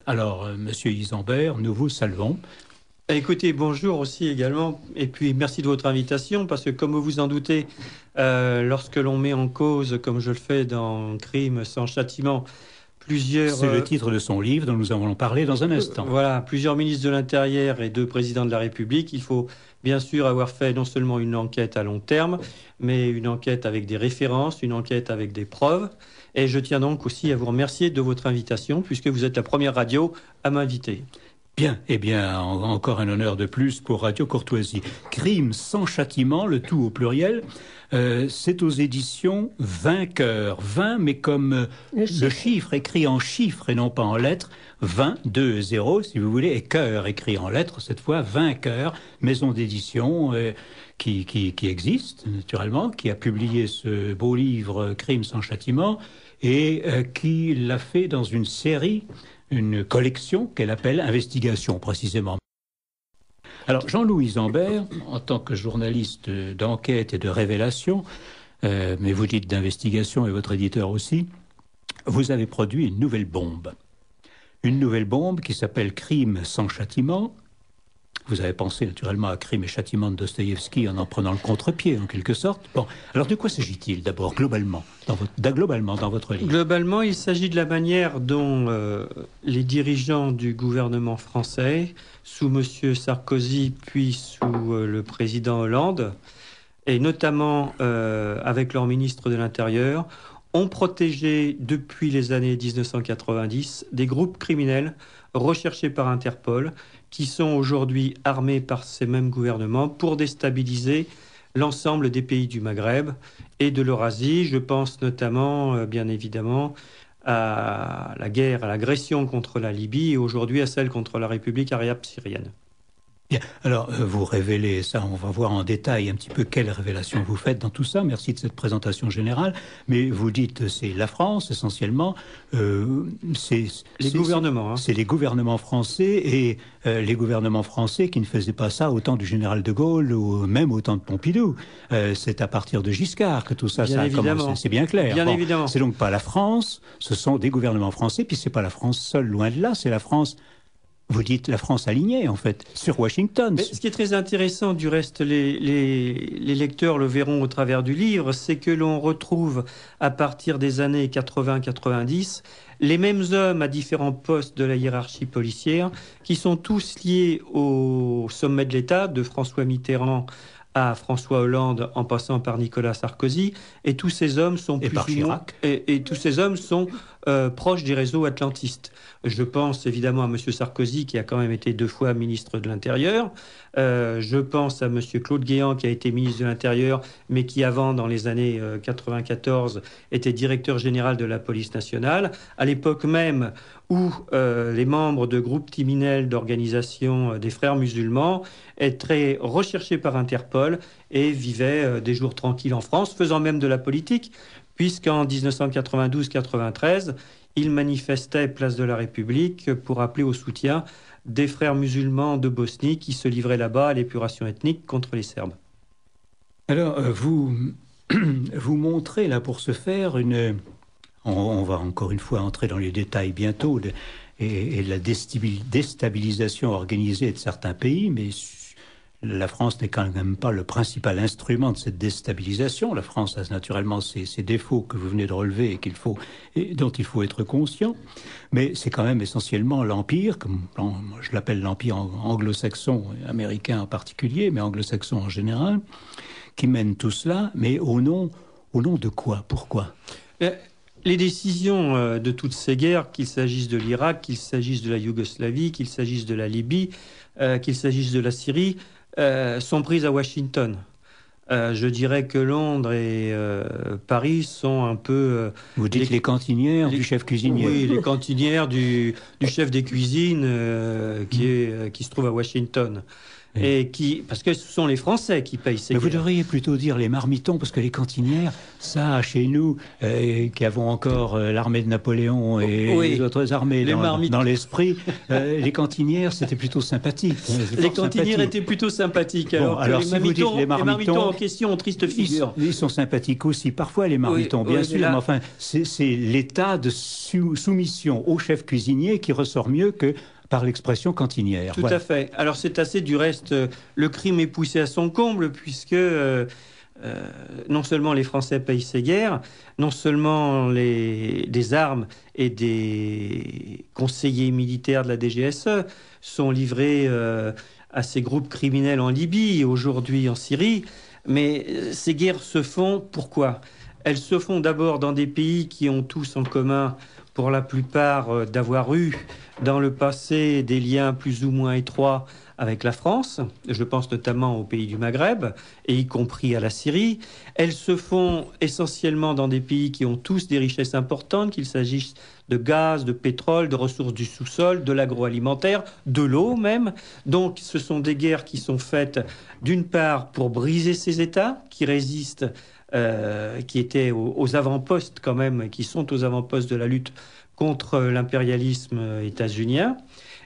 Alors, Monsieur Isambert, nous vous saluons. Écoutez, bonjour aussi également, et puis merci de votre invitation, parce que comme vous vous en doutez, lorsque l'on met en cause, comme je le fais dans Crime sans châtiment, plusieurs, C'est le titre de son livre dont nous allons parler dans un instant. voilà, plusieurs ministres de l'Intérieur et deux présidents de la République, il faut bien sûr avoir fait non seulement une enquête à long terme, mais une enquête avec des références, une enquête avec des preuves. Et je tiens donc aussi à vous remercier de votre invitation, puisque vous êtes la première radio à m'inviter. Bien, eh bien, encore un honneur de plus pour Radio Courtoisie. Crime sans châtiment, le tout au pluriel, c'est aux éditions Vainqueur. 20, mais comme le chiffre écrit en chiffres et non pas en lettres, 20, 2, 0, si vous voulez, et cœur écrit en lettres, cette fois Vainqueur, maison d'édition qui existe, naturellement, qui a publié ce beau livre Crime sans châtiment, et qui l'a fait dans une série, une collection qu'elle appelle Investigation, précisément. Alors, Jean-Louis Isambert, en tant que journaliste d'enquête et de révélation, mais vous dites d'investigation et votre éditeur aussi, vous avez produit une nouvelle bombe. Une nouvelle bombe qui s'appelle Crime sans châtiment. Vous avez pensé naturellement à Crime et châtiment de Dostoïevski en prenant le contre-pied, en quelque sorte. Bon, alors de quoi s'agit-il d'abord, globalement, dans votre livre? Globalement, il s'agit de la manière dont les dirigeants du gouvernement français, sous M. Sarkozy, puis sous le président Hollande, et notamment avec leur ministre de l'Intérieur, ont protégé depuis les années 1990 des groupes criminels recherchés par Interpol, qui sont aujourd'hui armés par ces mêmes gouvernements pour déstabiliser l'ensemble des pays du Maghreb et de l'Eurasie. Je pense notamment, bien évidemment, à la guerre, à l'agression contre la Libye et aujourd'hui à celle contre la République arabe syrienne. Bien, alors vous révélez ça, on va voir en détail un petit peu quelles révélations vous faites dans tout ça. Merci de cette présentation générale. Mais vous dites c'est la France essentiellement. C'est les gouvernements. Hein. C'est les gouvernements français et les gouvernements français qui ne faisaient pas ça au temps du général de Gaulle ou même au temps de Pompidou. C'est à partir de Giscard que tout ça, bien ça a évidemment. commencé. C'est bien clair. Bien évidemment. C'est donc pas la France, ce sont des gouvernements français. Puis c'est pas la France seule, loin de là. C'est la France. Vous dites la France alignée, en fait, sur Washington. Mais ce qui est très intéressant, du reste, les lecteurs le verront au travers du livre, c'est que l'on retrouve, à partir des années 80-90, les mêmes hommes à différents postes de la hiérarchie policière, qui sont tous liés au sommet de l'État, de François Mitterrand à François Hollande, en passant par Nicolas Sarkozy, et tous ces hommes sont tous ces hommes sont proches des réseaux atlantistes. Je pense évidemment à M. Sarkozy, qui a quand même été 2 fois ministre de l'Intérieur. Je pense à M. Claude Guéant, qui a été ministre de l'Intérieur, mais qui avant, dans les années 94, était directeur général de la police nationale. À l'époque même où les membres de groupes criminels d'organisation des frères musulmans étaient recherchés par Interpol et vivaient des jours tranquilles en France, faisant même de la politique, puisqu'en 1992-93, ils manifestaient place de la République pour appeler au soutien des frères musulmans de Bosnie qui se livraient là-bas à l'épuration ethnique contre les Serbes. Alors, vous montrez là pour ce faire on va encore une fois entrer dans les détails bientôt et la déstabilisation organisée de certains pays, mais la France n'est quand même pas le principal instrument de cette déstabilisation. La France a naturellement ses défauts que vous venez de relever et dont il faut être conscient. Mais c'est quand même essentiellement l'Empire, je l'appelle l'Empire anglo-saxon, américain en particulier, mais anglo-saxon en général, qui mène tout cela. Mais au nom de quoi? Pourquoi? Les décisions de toutes ces guerres, qu'il s'agisse de l'Irak, qu'il s'agisse de la Yougoslavie, qu'il s'agisse de la Libye, qu'il s'agisse de la Syrie, sont prises à Washington. Je dirais que Londres et Paris sont un peu... Vous dites les cantinières du chef cuisinier. Oui, les cantinières du chef des cuisines qui se trouve à Washington. Et parce que ce sont les Français qui payent ces guerres. Vous devriez plutôt dire les marmitons, parce que les cantinières, ça, chez nous, qui avons encore l'armée de Napoléon et les autres armées dans l'esprit, les cantinières, c'était plutôt sympathique. Les cantinières étaient plutôt sympathiques. Alors si vous dites les marmitons en question ont triste figure. Ils sont sympathiques aussi. Parfois, les marmitons, bien sûr, mais enfin, c'est l'état de soumission au chef cuisinier qui ressort mieux que par l'expression cantinière. Tout à fait. Alors c'est assez du reste, le crime est poussé à son comble puisque non seulement les Français payent ces guerres, non seulement des armes et des conseillers militaires de la DGSE sont livrés à ces groupes criminels en Libye et aujourd'hui en Syrie, mais ces guerres se font pourquoi ? Elles se font d'abord dans des pays qui ont tous en commun, pour la plupart, d'avoir eu dans le passé des liens plus ou moins étroits avec la France. Je pense notamment aux pays du Maghreb, et y compris à la Syrie. Elles se font essentiellement dans des pays qui ont tous des richesses importantes, qu'il s'agisse de gaz, de pétrole, de ressources du sous-sol, de l'agroalimentaire, de l'eau même. Donc ce sont des guerres qui sont faites d'une part pour briser ces États qui résistent, qui étaient aux avant-postes quand même, qui sont aux avant-postes de la lutte contre l'impérialisme états-unien,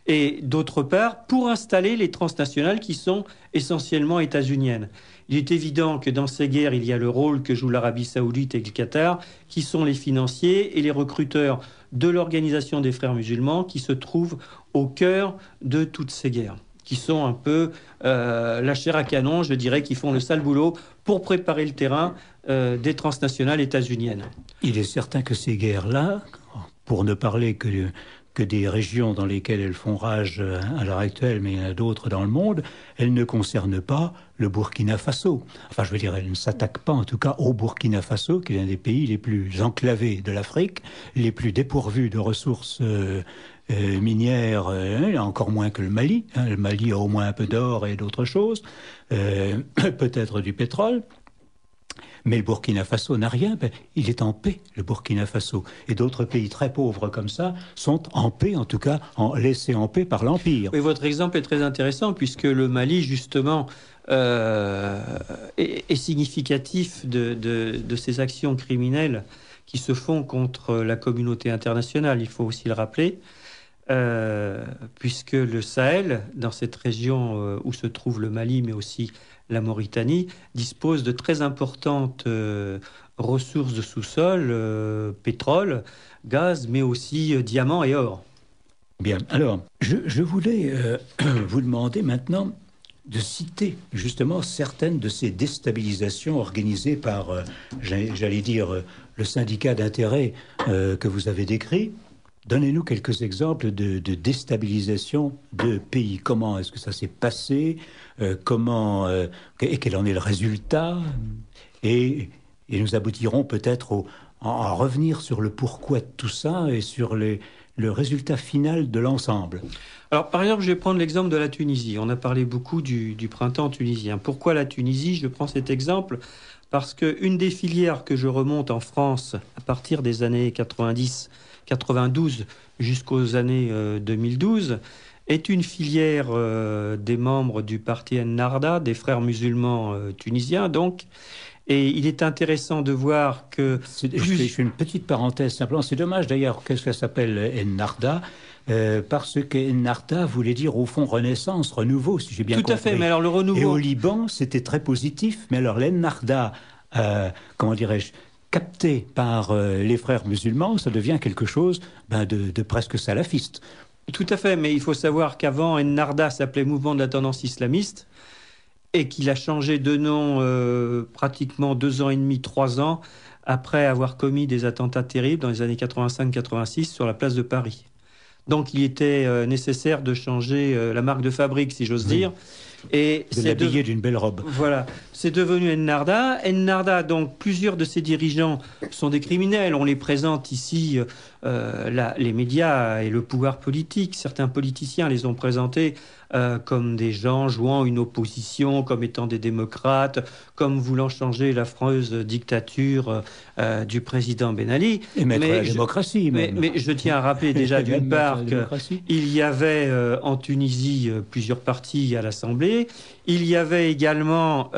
et d'autre part pour installer les transnationales qui sont essentiellement états-uniennes. Il est évident que dans ces guerres, il y a le rôle que joue l'Arabie saoudite et le Qatar, qui sont les financiers et les recruteurs de l'Organisation des Frères musulmans, qui se trouvent au cœur de toutes ces guerres, qui sont un peu la chair à canon, je dirais, qui font le sale boulot pour préparer le terrain des transnationales états-uniennes. Il est certain que ces guerres-là, pour ne parler que des régions dans lesquelles elles font rage à l'heure actuelle, mais il y en a d'autres dans le monde, elles ne concernent pas le Burkina Faso. Enfin, je veux dire, elles ne s'attaquent pas, en tout cas, au Burkina Faso, qui est l'un des pays les plus enclavés de l'Afrique, les plus dépourvus de ressources minières, encore moins que le Mali. Le Mali a au moins un peu d'or et d'autres choses, peut-être du pétrole. Mais le Burkina Faso n'a rien, il est en paix, le Burkina Faso. Et d'autres pays très pauvres comme ça sont en paix, en tout cas laissés en paix par l'Empire. Oui, votre exemple est très intéressant, puisque le Mali, justement, est significatif de ces actions criminelles qui se font contre la communauté internationale, il faut aussi le rappeler, puisque le Sahel, dans cette région où se trouve le Mali, mais aussi la Mauritanie, dispose de très importantes ressources de sous-sol, pétrole, gaz, mais aussi diamants et or. Bien, alors, je voulais vous demander maintenant de citer justement certaines de ces déstabilisations organisées par, j'allais dire, le syndicat d'intérêt que vous avez décrit. Donnez-nous quelques exemples de déstabilisation de pays. Comment est-ce que ça s'est passé, et quel en est le résultat, et nous aboutirons peut-être à revenir sur le pourquoi de tout ça et sur le résultat final de l'ensemble. Alors, par exemple, je vais prendre l'exemple de la Tunisie. On a parlé beaucoup du printemps tunisien. Pourquoi la Tunisie ? Je prends cet exemple parce qu'une des filières que je remonte en France à partir des années 92 jusqu'aux années 2012 est une filière des membres du parti Ennahda, des frères musulmans tunisiens, donc. Et il est intéressant de voir que... Je fais une petite parenthèse simplement. C'est dommage d'ailleurs que ça s'appelle Ennahda, parce que Ennahda voulait dire au fond renaissance, renouveau, si j'ai bien compris. Tout à fait, mais alors le renouveau... Et au Liban, c'était très positif, mais alors l'Ennahda, comment dirais-je, capté par les frères musulmans, ça devient quelque chose de presque salafiste. Tout à fait, mais il faut savoir qu'avant, Ennahda s'appelait Mouvement de la tendance islamiste et qu'il a changé de nom pratiquement 2 ans et demi, 3 ans après avoir commis des attentats terribles dans les années 85-86 sur la place de Paris. Donc il était nécessaire de changer la marque de fabrique, si j'ose dire. Et de l'habiller d'une belle robe. Voilà. c'est devenu Ennahda. Ennahda, donc, plusieurs de ses dirigeants sont des criminels. On les présente ici, les médias et le pouvoir politique. Certains politiciens les ont présentés comme des gens jouant une opposition, comme étant des démocrates, comme voulant changer la fameuse dictature du président Ben Ali. Et mettre la démocratie. Mais je tiens à rappeler déjà d'une part qu'il y avait en Tunisie plusieurs partis à l'Assemblée. Il y avait également,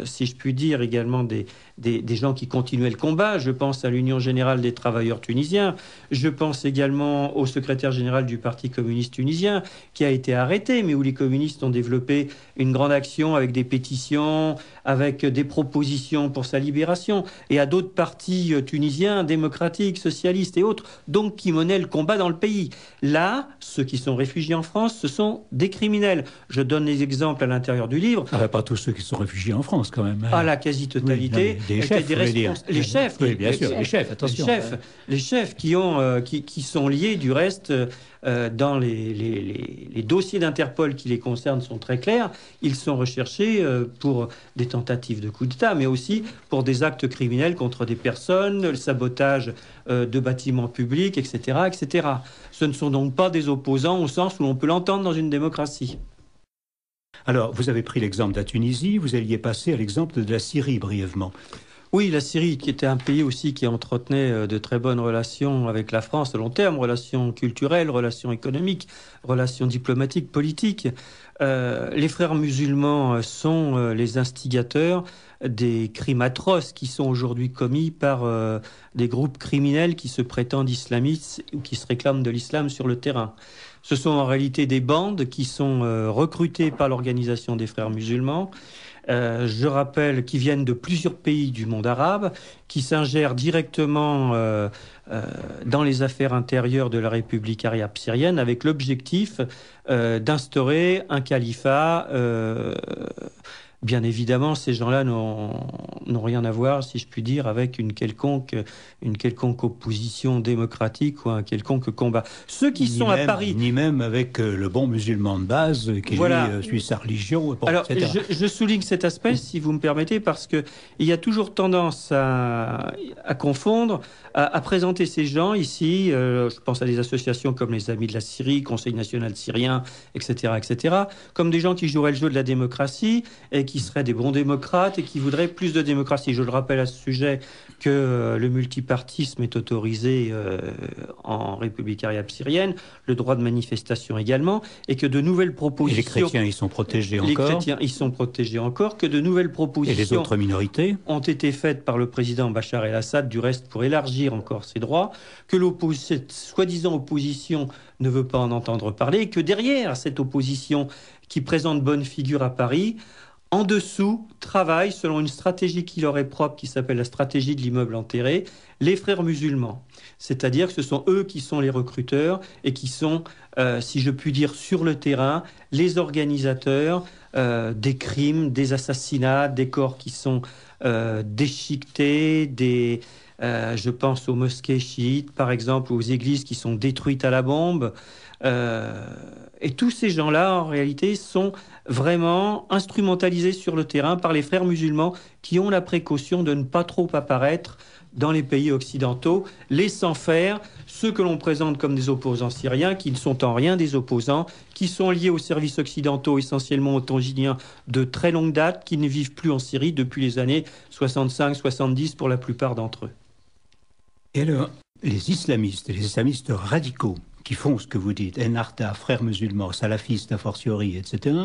si je puis dire, également des gens qui continuaient le combat. Je pense à l'Union générale des travailleurs tunisiens. Je pense également au secrétaire général du Parti communiste tunisien qui a été arrêté, mais où les communistes ont développé une grande action avec des pétitions, avec des propositions pour sa libération, et à d'autres partis tunisiens, démocratiques, socialistes et autres, donc qui menaient le combat dans le pays. Là, ceux qui sont réfugiés en France, ce sont des criminels. Je donne les exemples à l'intérieur du livre. Pas tous ceux qui sont réfugiés en France, quand même. À la quasi-totalité. Oui, des chefs, les chefs. Oui, bien sûr, les chefs, attention. Les chefs qui sont liés, du reste, dans les dossiers d'Interpol qui les concernent sont très clairs. Ils sont recherchés pour des tentatives de coup d'État, mais aussi pour des actes criminels contre des personnes, le sabotage de bâtiments publics, etc., etc. Ce ne sont donc pas des opposants au sens où l'on peut l'entendre dans une démocratie. Alors, vous avez pris l'exemple de la Tunisie, vous alliez passer à l'exemple de la Syrie brièvement. Oui, la Syrie, qui était un pays aussi qui entretenait de très bonnes relations avec la France à long terme, relations culturelles, relations économiques, relations diplomatiques, politiques. Les frères musulmans sont les instigateurs des crimes atroces qui sont aujourd'hui commis par des groupes criminels qui se prétendent islamistes ou qui se réclament de l'islam sur le terrain. Ce sont en réalité des bandes qui sont recrutées par l'organisation des frères musulmans. Je rappelle qu'ils viennent de plusieurs pays du monde arabe, qui s'ingèrent directement dans les affaires intérieures de la République arabe syrienne avec l'objectif d'instaurer un califat. Bien évidemment, ces gens-là n'ont rien à voir, si je puis dire, avec une quelconque opposition démocratique ou un quelconque combat. Ceux qui sont à Paris... Ni même avec le bon musulman de base qui, lui, suit sa religion, Alors, etc. Je souligne cet aspect, si vous me permettez, parce qu'il y a toujours tendance à confondre, à présenter ces gens ici, je pense à des associations comme les Amis de la Syrie, Conseil national syrien, etc., etc., comme des gens qui joueraient le jeu de la démocratie et qui seraient des bons démocrates et qui voudraient plus de démocratie. Je le rappelle à ce sujet que le multipartisme est autorisé en République arabe syrienne, le droit de manifestation également, et que de nouvelles propositions... Et les chrétiens, ils sont protégés encore. Les chrétiens, ils sont protégés encore, que de nouvelles propositions... Et les autres minorités ont été faites par le président Bachar el-Assad, du reste, pour élargir encore ses droits, que cette soi-disant opposition ne veut pas en entendre parler, et que derrière cette opposition qui présente bonne figure à Paris... En dessous, travaillent selon une stratégie qui leur est propre, qui s'appelle la stratégie de l'immeuble enterré, les frères musulmans. C'est-à-dire que ce sont eux qui sont les recruteurs et qui sont, si je puis dire, sur le terrain, les organisateurs des crimes, des assassinats, des corps qui sont déchiquetés, je pense aux mosquées chiites, par exemple, aux églises qui sont détruites à la bombe. Et tous ces gens-là, en réalité, sont vraiment instrumentalisés sur le terrain par les frères musulmans qui ont la précaution de ne pas trop apparaître dans les pays occidentaux, laissant faire ceux que l'on présente comme des opposants syriens, qui ne sont en rien des opposants, qui sont liés aux services occidentaux, essentiellement aux Tanzaniens, de très longue date, qui ne vivent plus en Syrie depuis les années 65-70 pour la plupart d'entre eux. Et alors, les islamistes radicaux, qui font ce que vous dites, Ennahda, frères musulmans, salafistes a fortiori, etc.,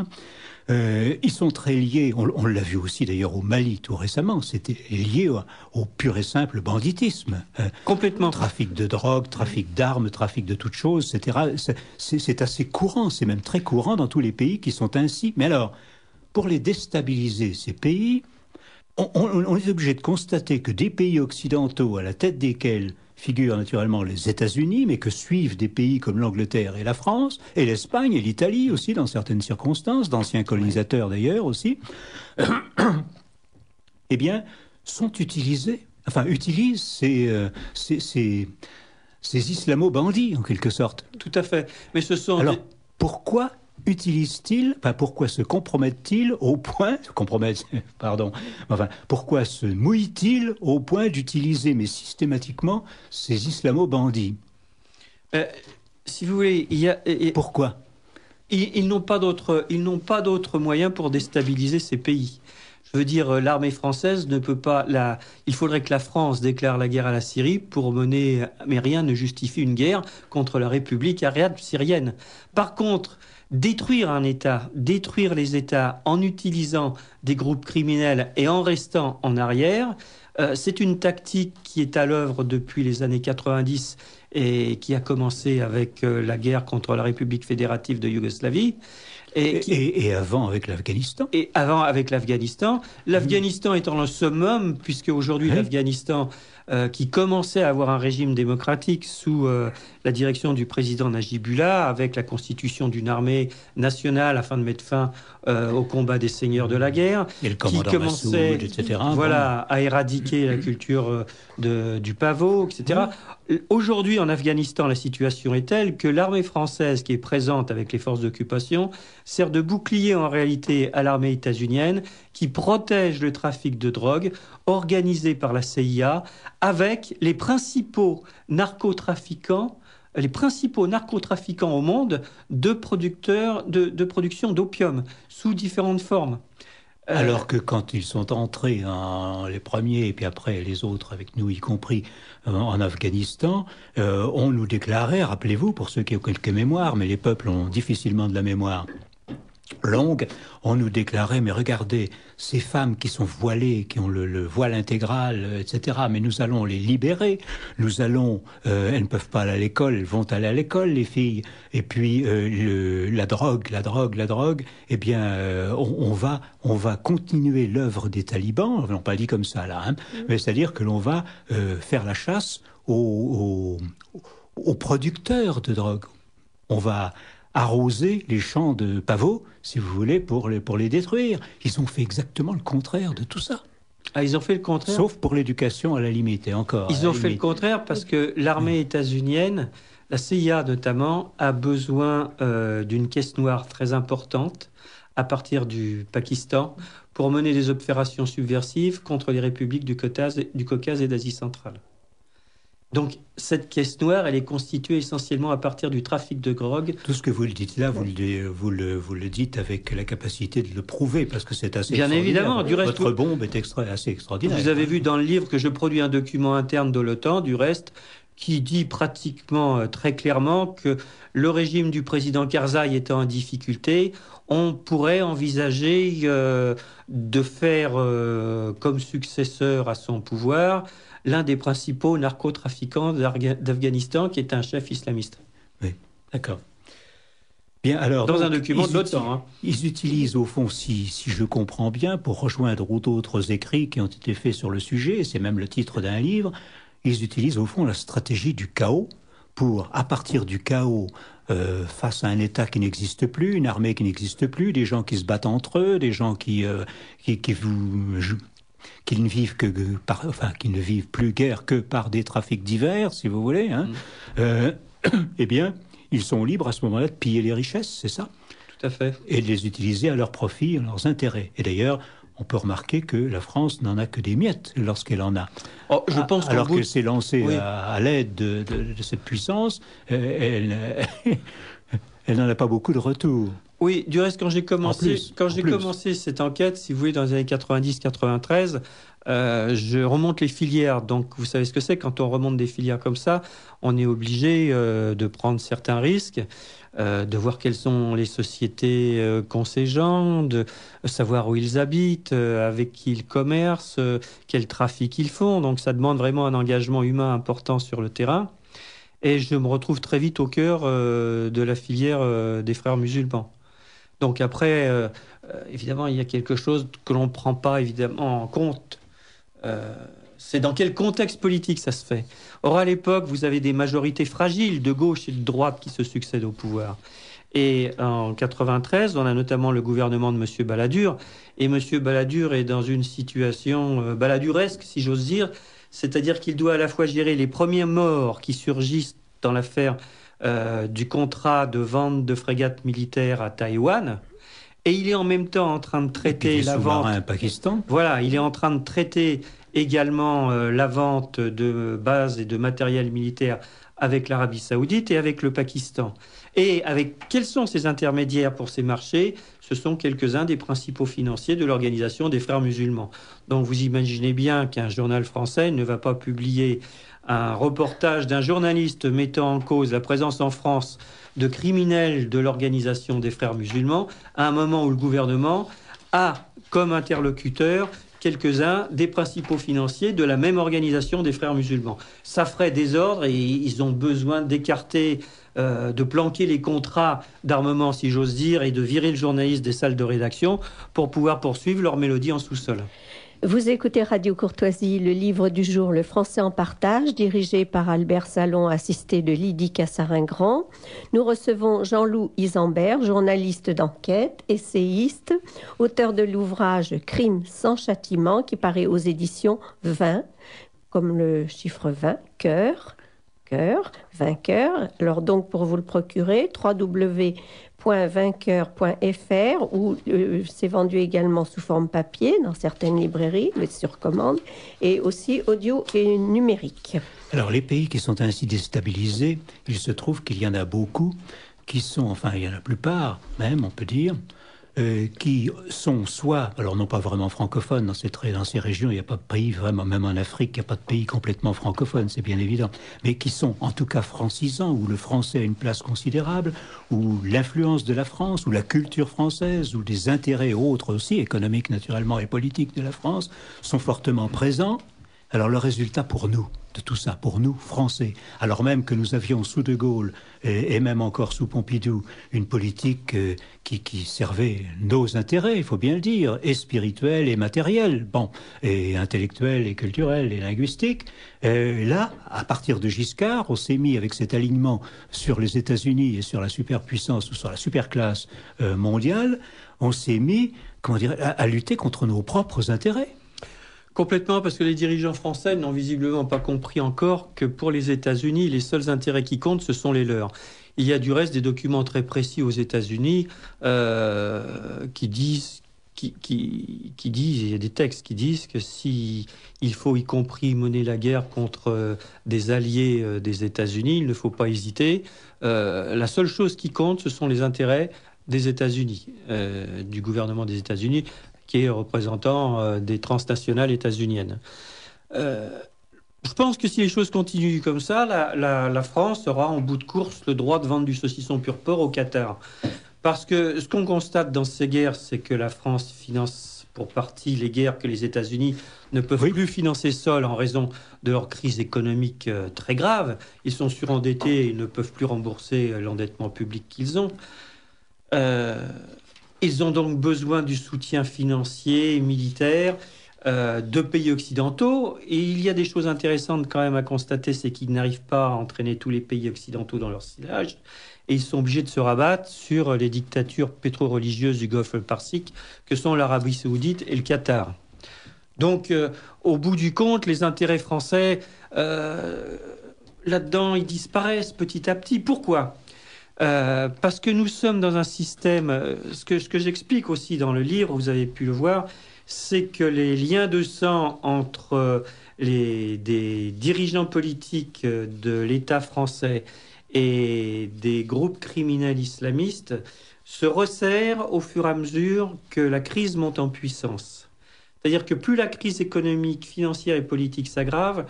ils sont très liés, on l'a vu aussi d'ailleurs au Mali tout récemment, c'était lié au pur et simple banditisme. Complètement. Trafic de drogue, trafic d'armes, trafic de toutes choses, etc. C'est assez courant, c'est même très courant dans tous les pays qui sont ainsi. Mais alors, pour les déstabiliser, ces pays, on est obligé de constater que des pays occidentaux, à la tête desquels figurent naturellement les États-Unis, mais que suivent des pays comme l'Angleterre et la France, et l'Espagne et l'Italie aussi, dans certaines circonstances, d'anciens colonisateurs d'ailleurs aussi, eh bien, utilisent ces islamo-bandits, en quelque sorte. Tout à fait. Mais ce sont... Alors, pourquoi utilise-t-il, enfin, pourquoi se compromettent-ils au point, pardon, enfin, pourquoi se mouille-t-il au point d'utiliser, mais systématiquement, ces islamo-bandits? Si vous voulez, Pourquoi? Ils n'ont pas d'autre moyen pour déstabiliser ces pays. Je veux dire, l'armée française ne peut pas... Il faudrait que la France déclare la guerre à la Syrie pour mener... Mais rien ne justifie une guerre contre la République arabe syrienne. Par contre, détruire un État, détruire les États en utilisant des groupes criminels et en restant en arrière, c'est une tactique qui est à l'œuvre depuis les années 90 et qui a commencé avec la guerre contre la République fédérative de Yougoslavie. Et avant avec l'Afghanistan. Et avant avec l'Afghanistan. L'Afghanistan étant le summum, puisque aujourd'hui l'Afghanistan, qui commençait à avoir un régime démocratique sous la direction du président Najibullah, avec la constitution d'une armée nationale afin de mettre fin au combat des seigneurs de la guerre, et le qui commençait à éradiquer la culture du pavot, etc. Aujourd'hui, en Afghanistan, la situation est telle que l'armée française qui est présente avec les forces d'occupation sert de bouclier en réalité à l'armée états-unienne qui protège le trafic de drogue organisé par la CIA avec les principaux narcotrafiquants au monde de production d'opium sous différentes formes. Alors que quand ils sont entrés, les premiers, et puis après les autres, avec nous y compris, en Afghanistan, on nous déclarait, rappelez-vous, pour ceux qui ont quelques mémoires, mais les peuples ont difficilement de la mémoire longue, on nous déclarait, mais regardez, ces femmes qui sont voilées, qui ont le voile intégral, etc., mais nous allons les libérer, elles ne peuvent pas aller à l'école, elles vont aller à l'école, les filles, et puis la drogue, eh bien, on va continuer l'œuvre des talibans, on n'a pas dit comme ça là, hein, mais c'est-à-dire que l'on va faire la chasse aux producteurs de drogue. On va arroser les champs de pavots, si vous voulez, pour les détruire. Ils ont fait exactement le contraire de tout ça. Ah, ils ont fait le contraire. Sauf pour l'éducation à la limite, et encore. Ils ont fait le contraire parce que l'armée états-unienne, la CIA notamment, a besoin d'une caisse noire très importante à partir du Pakistan pour mener des opérations subversives contre les républiques du Caucase et d'Asie centrale. Donc, cette caisse noire, elle est constituée essentiellement à partir du trafic de drogue. Tout ce que vous le dites là, vous le dites avec la capacité de le prouver, parce que c'est assez Bien évidemment. Du reste, votre bombe est assez extraordinaire. Vous avez vu dans le livre que je produis un document interne de l'OTAN, du reste, qui dit pratiquement très clairement que le régime du président Karzai étant en difficulté, on pourrait envisager de faire comme successeur à son pouvoir l'un des principaux narcotrafiquants d'Afghanistan, qui est un chef islamiste. Oui, d'accord. Bien, alors, dans un document de l'OTAN. Ils utilisent, au fond, si je comprends bien, pour rejoindre d'autres écrits qui ont été faits sur le sujet, c'est même le titre d'un livre, ils utilisent, au fond, la stratégie du chaos pour, à partir du chaos, face à un État qui n'existe plus, une armée qui n'existe plus, des gens qui se battent entre eux, des gens qui ne vivent qui ne vivent plus guère que par des trafics divers, si vous voulez, hein. Eh bien, ils sont libres à ce moment-là de piller les richesses, c'est ça? Tout à fait. Et de les utiliser à leur profit, à leurs intérêts. Et d'ailleurs, on peut remarquer que la France n'en a que des miettes lorsqu'elle en a. Je pense alors qu'elle s'est lancée à l'aide de cette puissance, elle n'en a pas beaucoup de retour. Oui, du reste, quand j'ai commencé cette enquête, si vous voulez, dans les années 90-93, je remonte les filières. Donc, vous savez ce que c'est, quand on remonte des filières comme ça, on est obligé de prendre certains risques, de voir quelles sont les sociétés qu'ont ces gens, de savoir où ils habitent, avec qui ils commercent, quel trafic ils font. Donc, ça demande vraiment un engagement humain important sur le terrain. Et je me retrouve très vite au cœur de la filière des frères musulmans. Donc après, évidemment, il y a quelque chose que l'on ne prend pas évidemment en compte. C'est dans quel contexte politique ça se fait. Or, à l'époque, vous avez des majorités fragiles de gauche et de droite qui se succèdent au pouvoir. Et en 93, on a notamment le gouvernement de M. Balladur. Et M. Balladur est dans une situation balladuresque, si j'ose dire. C'est-à-dire qu'il doit à la fois gérer les premiers morts qui surgissent dans l'affaire du contrat de vente de frégates militaires à Taïwan. Et il est en même temps en train de traiter la vente. Pakistan. Voilà, il est en train de traiter également la vente de bases et de matériel militaire avec l'Arabie Saoudite et avec le Pakistan. Et quels sont ces intermédiaires pour ces marchés? Ce sont quelques-uns des principaux financiers de l'Organisation des Frères musulmans. Donc vous imaginez bien qu'un journal français ne va pas publier un reportage d'un journaliste mettant en cause la présence en France de criminels de l'Organisation des Frères musulmans à un moment où le gouvernement a comme interlocuteur quelques-uns des principaux financiers de la même Organisation des Frères musulmans. Ça ferait désordre et ils ont besoin d'écarter, de planquer les contrats d'armement, si j'ose dire, et de virer le journaliste des salles de rédaction pour pouvoir poursuivre leur mélodie en sous-sol. Vous écoutez Radio Courtoisie, le livre du jour Le Français en partage, dirigé par Albert Salon, assisté de Lydie Cassarin-Grand. Nous recevons Jean-Loup Isambert, journaliste d'enquête, essayiste, auteur de l'ouvrage Crime sans châtiment, qui paraît aux éditions 20, comme le chiffre 20, cœur, vainqueur. Alors donc, pour vous le procurer, www.vainqueur.fr, où c'est vendu également sous forme papier dans certaines librairies, mais sur commande, et aussi audio et numérique. Alors les pays qui sont ainsi déstabilisés, il se trouve qu'il y en a beaucoup qui sont, enfin il y en a la plupart même, on peut dire, qui sont soit, alors non pas vraiment francophones, dans ces régions, il n'y a pas de pays vraiment, même en Afrique, il n'y a pas de pays complètement francophone, c'est bien évident, mais qui sont en tout cas francisants, où le français a une place considérable, où l'influence de la France, où la culture française, où des intérêts autres aussi, économiques naturellement et politiques de la France, sont fortement présents. Alors le résultat pour nous, de tout ça, pour nous, Français, alors même que nous avions sous De Gaulle et même encore sous Pompidou une politique qui servait nos intérêts, il faut bien le dire, et spirituels et matériels, bon, et intellectuels et culturels et linguistiques. Là, à partir de Giscard, on s'est mis avec cet alignement sur les États-Unis et sur la superpuissance ou sur la superclasse mondiale, on s'est mis, comment dire, à lutter contre nos propres intérêts. Complètement, parce que les dirigeants français n'ont visiblement pas compris encore que pour les États-Unis, les seuls intérêts qui comptent, ce sont les leurs. Il y a du reste des documents très précis aux États-Unis qui disent, il y a des textes qui disent que si il faut y compris mener la guerre contre des alliés des États-Unis, il ne faut pas hésiter. La seule chose qui compte, ce sont les intérêts des États-Unis, du gouvernement des États-Unis, qui est représentant des transnationales états-uniennes. Je pense que si les choses continuent comme ça, la France aura en bout de course le droit de vendre du saucisson pur porc au Qatar. Parce que ce qu'on constate dans ces guerres, c'est que la France finance pour partie les guerres que les États-Unis ne peuvent plus financer seuls en raison de leur crise économique très grave. Ils sont surendettés et ne peuvent plus rembourser l'endettement public qu'ils ont. Ils ont donc besoin du soutien financier et militaire de pays occidentaux. Et il y a des choses intéressantes quand même à constater, c'est qu'ils n'arrivent pas à entraîner tous les pays occidentaux dans leur sillage. Et ils sont obligés de se rabattre sur les dictatures pétro-religieuses du Golfe Persique, que sont l'Arabie Saoudite et le Qatar. Donc, au bout du compte, les intérêts français, là-dedans, ils disparaissent petit à petit. Pourquoi ? Parce que nous sommes dans un système, ce que j'explique aussi dans le livre, vous avez pu le voir, c'est que les liens de sang entre des dirigeants politiques de l'État français et des groupes criminels islamistes se resserrent au fur et à mesure que la crise monte en puissance. C'est-à-dire que plus la crise économique, financière et politique s'aggrave,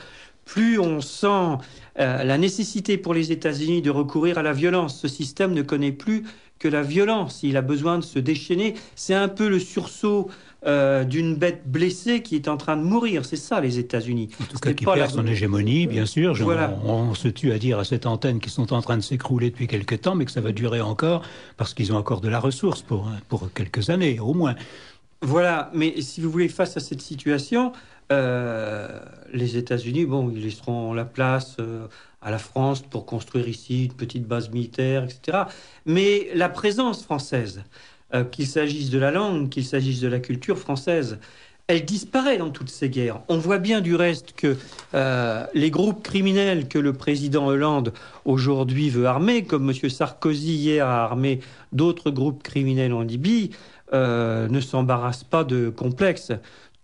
plus on sent la nécessité pour les États-Unis de recourir à la violence. Ce système ne connaît plus que la violence. Il a besoin de se déchaîner. C'est un peu le sursaut d'une bête blessée qui est en train de mourir. C'est ça, les États-Unis. En tout cas, qui perd son hégémonie, bien sûr. Voilà. On se tue à dire à cette antenne qu'ils sont en train de s'écrouler depuis quelque temps, mais que ça va durer encore, parce qu'ils ont encore de la ressource pour quelques années, au moins. Voilà, mais si vous voulez, face à cette situation, les États-Unis, bon, ils laisseront la place à la France pour construire ici une petite base militaire, etc. Mais la présence française, qu'il s'agisse de la langue, qu'il s'agisse de la culture française, elle disparaît dans toutes ces guerres. On voit bien du reste que les groupes criminels que le président Hollande aujourd'hui veut armer, comme M. Sarkozy hier a armé d'autres groupes criminels en Libye, ne s'embarrassent pas de complexes.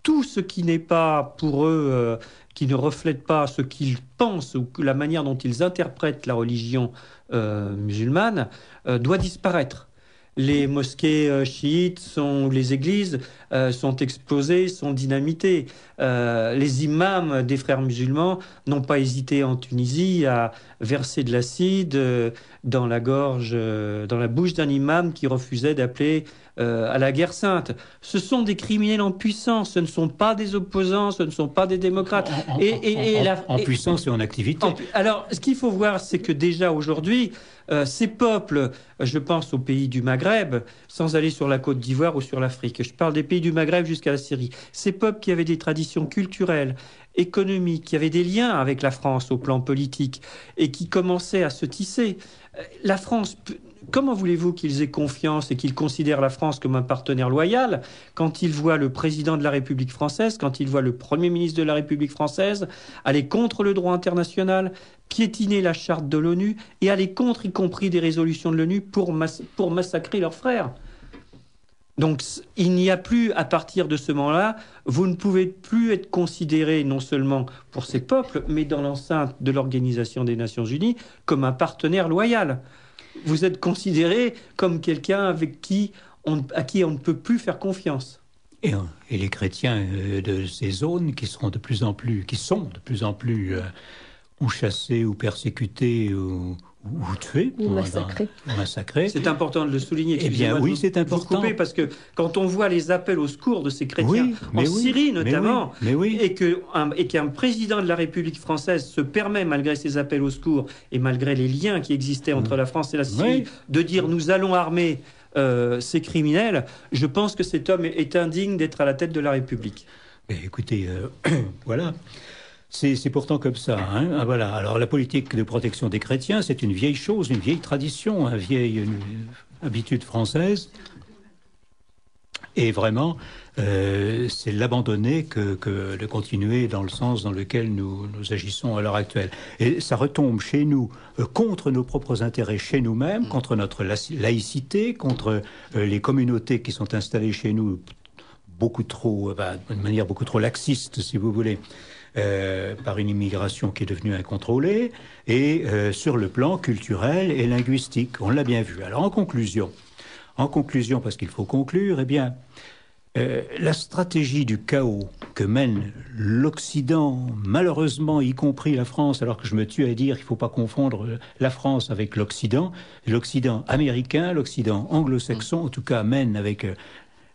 Tout ce qui n'est pas pour eux, qui ne reflète pas ce qu'ils pensent ou la manière dont ils interprètent la religion musulmane, doit disparaître. Les mosquées chiites, les églises sont explosées, sont dynamitées. Les imams des frères musulmans n'ont pas hésité en Tunisie à verser de l'acide dans la gorge, dans la bouche d'un imam qui refusait d'appeler à la guerre sainte. Ce sont des criminels en puissance, ce ne sont pas des opposants, ce ne sont pas des démocrates. En puissance et en activité. Alors, ce qu'il faut voir, c'est que déjà aujourd'hui, ces peuples, je pense aux pays du Maghreb, sans aller sur la Côte d'Ivoire ou sur l'Afrique, je parle des pays du Maghreb jusqu'à la Syrie, ces peuples qui avaient des traditions culturelles, économiques, qui avaient des liens avec la France au plan politique et qui commençaient à se tisser. La France... Comment voulez-vous qu'ils aient confiance et qu'ils considèrent la France comme un partenaire loyal quand ils voient le président de la République française, quand ils voient le Premier ministre de la République française aller contre le droit international, piétiner la charte de l'ONU et aller contre, y compris des résolutions de l'ONU, pour massacrer leurs frères? Donc il n'y a plus, à partir de ce moment-là, vous ne pouvez plus être considéré non seulement pour ces peuples, mais dans l'enceinte de l'Organisation des Nations Unies, comme un partenaire loyal. Vous êtes considéré comme quelqu'un à qui on ne peut plus faire confiance. Et les chrétiens de ces zones qui sont de plus en plus ou chassés ou persécutés ou tués ou massacrés. C'est important de le souligner. Eh bien oui, c'est important. Parce que quand on voit les appels au secours de ces chrétiens, Syrie notamment, et qu'un président de la République française se permet, malgré ces appels au secours et malgré les liens qui existaient entre la France et la Syrie, de dire nous allons armer ces criminels, je pense que cet homme est indigne d'être à la tête de la République. Mais écoutez, voilà. C'est pourtant comme ça. Hein. Ah, voilà. Alors la politique de protection des chrétiens, c'est une vieille chose, une vieille tradition, une vieille habitude française. Et vraiment, c'est l'abandonner que de continuer dans le sens dans lequel nous agissons à l'heure actuelle. Et ça retombe chez nous contre nos propres intérêts chez nous-mêmes, contre notre laïcité, contre les communautés qui sont installées chez nous de manière beaucoup trop laxiste, si vous voulez. Par une immigration qui est devenue incontrôlée, et sur le plan culturel et linguistique. On l'a bien vu. Alors en conclusion, parce qu'il faut conclure, eh bien, la stratégie du chaos que mène l'Occident, malheureusement, y compris la France, alors que je me tue à dire qu'il ne faut pas confondre la France avec l'Occident américain, l'Occident anglo-saxon, en tout cas, mène avec...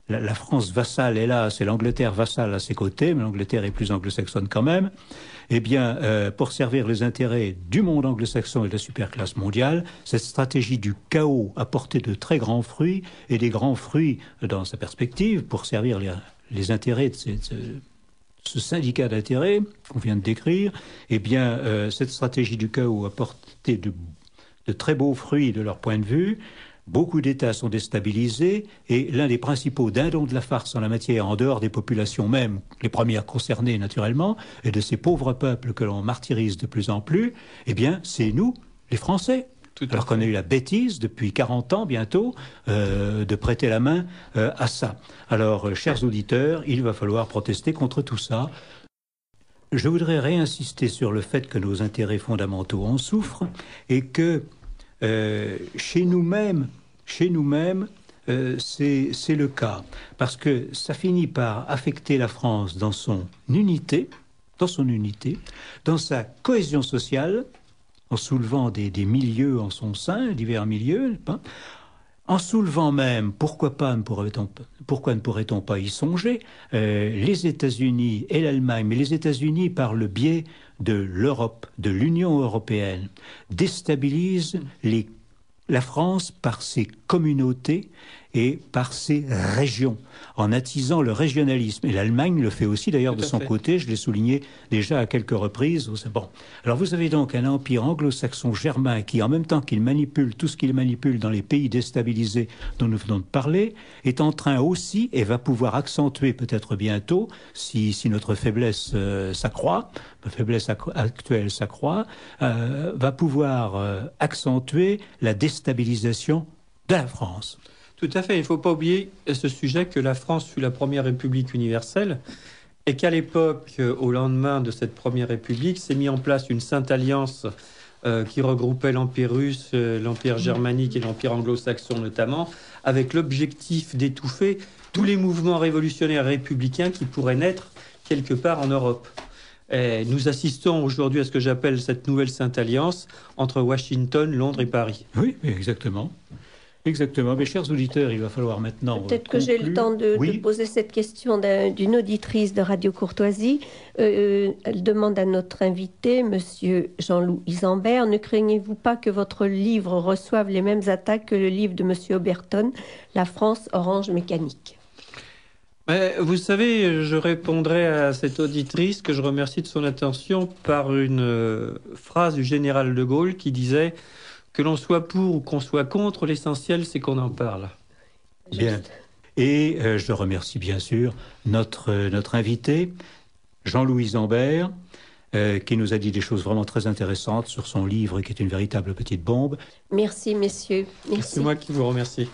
La France vassale est là, c'est l'Angleterre vassale à ses côtés, mais l'Angleterre est plus anglo-saxonne quand même. Eh bien, pour servir les intérêts du monde anglo-saxon et de la superclasse mondiale, cette stratégie du chaos a porté de très grands fruits, et des grands fruits dans sa perspective, pour servir les intérêts de ce syndicat d'intérêts qu'on vient de décrire. Eh bien, cette stratégie du chaos a porté de très beaux fruits de leur point de vue. Beaucoup d'États sont déstabilisés et l'un des principaux dindons de la farce en la matière, en dehors des populations même, les premières concernées naturellement, et de ces pauvres peuples que l'on martyrise de plus en plus, eh bien, c'est nous, les Français. Alors qu'on a eu la bêtise, depuis 40 ans bientôt, de prêter la main à ça. Alors, chers auditeurs, il va falloir protester contre tout ça. Je voudrais réinsister sur le fait que nos intérêts fondamentaux en souffrent et que chez nous-mêmes, c'est le cas, parce que ça finit par affecter la France dans son unité, dans sa cohésion sociale, en soulevant des milieux en son sein, divers milieux, en soulevant même, pourquoi ne pourrait-on pas y songer, les États-Unis et l'Allemagne, mais les États-Unis par le biais de l'Europe, de l'Union européenne, déstabilisent la France par ses communautés et par ses régions, en attisant le régionalisme. Et l'Allemagne le fait aussi d'ailleurs de son côté, je l'ai souligné déjà à quelques reprises. Bon. Alors vous avez donc un empire anglo-saxon germain qui, en même temps qu'il manipule tout ce qu'il manipule dans les pays déstabilisés dont nous venons de parler, est en train aussi, et va pouvoir accentuer peut-être bientôt, si notre faiblesse s'accroît, la faiblesse actuelle s'accroît, va pouvoir accentuer la déstabilisation de la France. Tout à fait. Il ne faut pas oublier à ce sujet que la France fut la première république universelle et qu'à l'époque, au lendemain de cette première république, s'est mis en place une sainte alliance qui regroupait l'Empire russe, l'Empire germanique et l'Empire anglo-saxon notamment, avec l'objectif d'étouffer tous les mouvements révolutionnaires républicains qui pourraient naître quelque part en Europe. Et nous assistons aujourd'hui à ce que j'appelle cette nouvelle sainte alliance entre Washington, Londres et Paris. Oui, exactement. Exactement. Mes chers auditeurs, il va falloir maintenant peut-être que j'ai le temps de poser cette question d'une auditrice de Radio Courtoisie. Elle demande à notre invité, Monsieur Jean-Louis Isambert, ne craignez-vous pas que votre livre reçoive les mêmes attaques que le livre de Monsieur Oberton, La France orange mécanique? Vous savez, je répondrai à cette auditrice que je remercie de son attention par une phrase du général de Gaulle qui disait « Que l'on soit pour ou qu'on soit contre, l'essentiel c'est qu'on en parle ». Bien. Et je remercie bien sûr notre invité, Jean-Louis Isambert, qui nous a dit des choses vraiment très intéressantes sur son livre qui est une véritable petite bombe. Merci messieurs. C'est moi qui vous remercie.